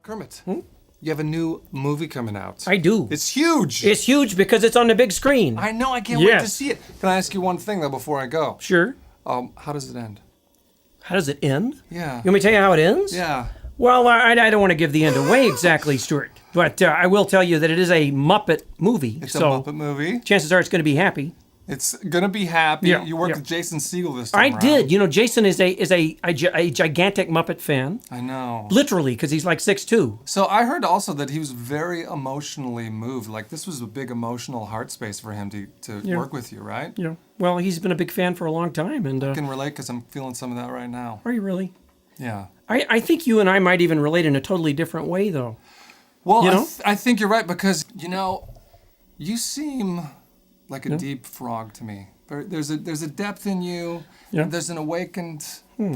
Kermit, you have a new movie coming out. I do. It's huge. It's huge because it's on the big screen. I know. I can't wait to see it. Can I ask you one thing, though, before I go? Sure. How does it end? How does it end? Yeah. You want me to tell you how it ends? Yeah. Well, I don't want to give the end away exactly, Stuart. But I will tell you that it is a Muppet movie. It's a Muppet movie. Chances are it's going to be happy. It's going to be happy. Yeah, You worked with Jason Segel this time I around. did. You know, Jason is a gigantic Muppet fan. I know. Literally, because he's like 6'2". So I heard also that he was very emotionally moved. Like, this was a big emotional heart space for him to work with you, right? Yeah. Well, he's been a big fan for a long time. And I can relate because I'm feeling some of that right now. Are you really? Yeah. I think you and I might even relate in a totally different way, though. Well, You know? I think you're right because, you seem like a deep frog to me. There's a depth in you. Yeah. There's an awakened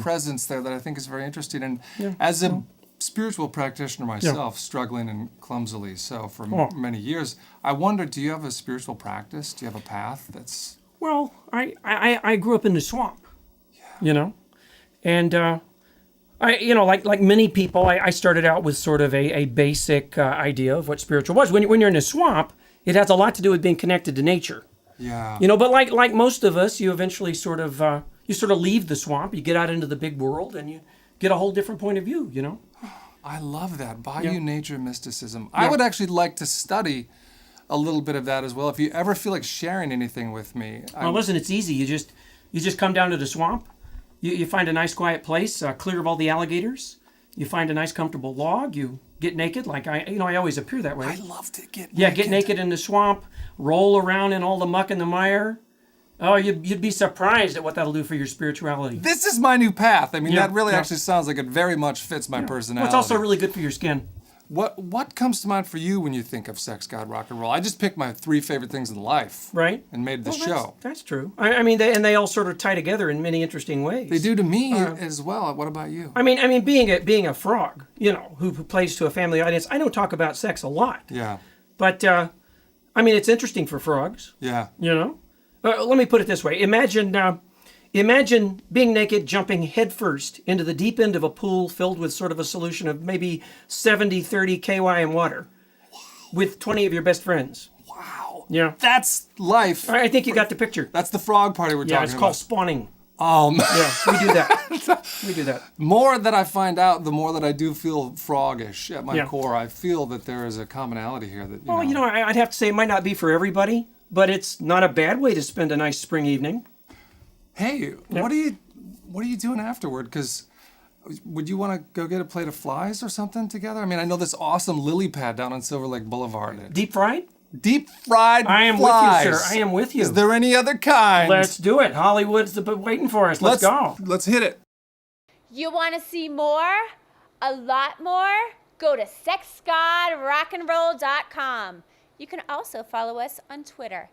presence there that I think is very interesting. And as a spiritual practitioner myself, struggling and clumsily so for many years, I wonder, do you have a spiritual practice? Do you have a path that's... Well, I grew up in the swamp, and like many people, I started out with sort of a basic idea of what spiritual was. When you're in a swamp, it has a lot to do with being connected to nature. Yeah. But like most of us, you eventually sort of leave the swamp, you get out into the big world, and you get a whole different point of view. I love that Bayou nature mysticism. I would actually like to study a little bit of that as well. If you ever feel like sharing anything with me. Well, listen, it's easy. You just come down to the swamp. You find a nice quiet place, clear of all the alligators. You find a nice comfortable log. You get naked, like I always appear that way. I love to get naked. Yeah, get naked in the swamp, roll around in all the muck and the mire. Oh, you'd be surprised at what that'll do for your spirituality. This is my new path. I mean, that really actually sounds like it very much fits my personality. Well, it's also really good for your skin. What comes to mind for you when you think of sex, God, rock and roll? I just picked my 3 favorite things in life, right? And made the show. That's true. I mean, they all sort of tie together in many interesting ways. They do to me as well. What about you? I mean, being a frog, who plays to a family audience, I don't talk about sex a lot. Yeah. But it's interesting for frogs. Yeah. Let me put it this way: Imagine being naked, jumping headfirst into the deep end of a pool filled with sort of a solution of maybe 70-30 KY in water with 20 of your best friends. Wow. Yeah. That's life. I think you got the picture. That's the frog party we're talking about. Yeah, it's called spawning. Yeah, we do that. We do that. More that I find out, the more that I do feel froggish at my core. I feel that there is a commonality here that, I'd have to say it might not be for everybody, but it's not a bad way to spend a nice spring evening. Hey, what are you doing afterward? Because would you want to go get a plate of flies or something together? I mean, I know this awesome lily pad down on Silver Lake Boulevard. Deep fried? Deep fried I am flies. with you, sir. I am with you. Is there any other kind? Let's do it. Hollywood's waiting for us. Let's go. Let's hit it. You want to see more? A lot more? Go to sexgodrockandroll.com. You can also follow us on Twitter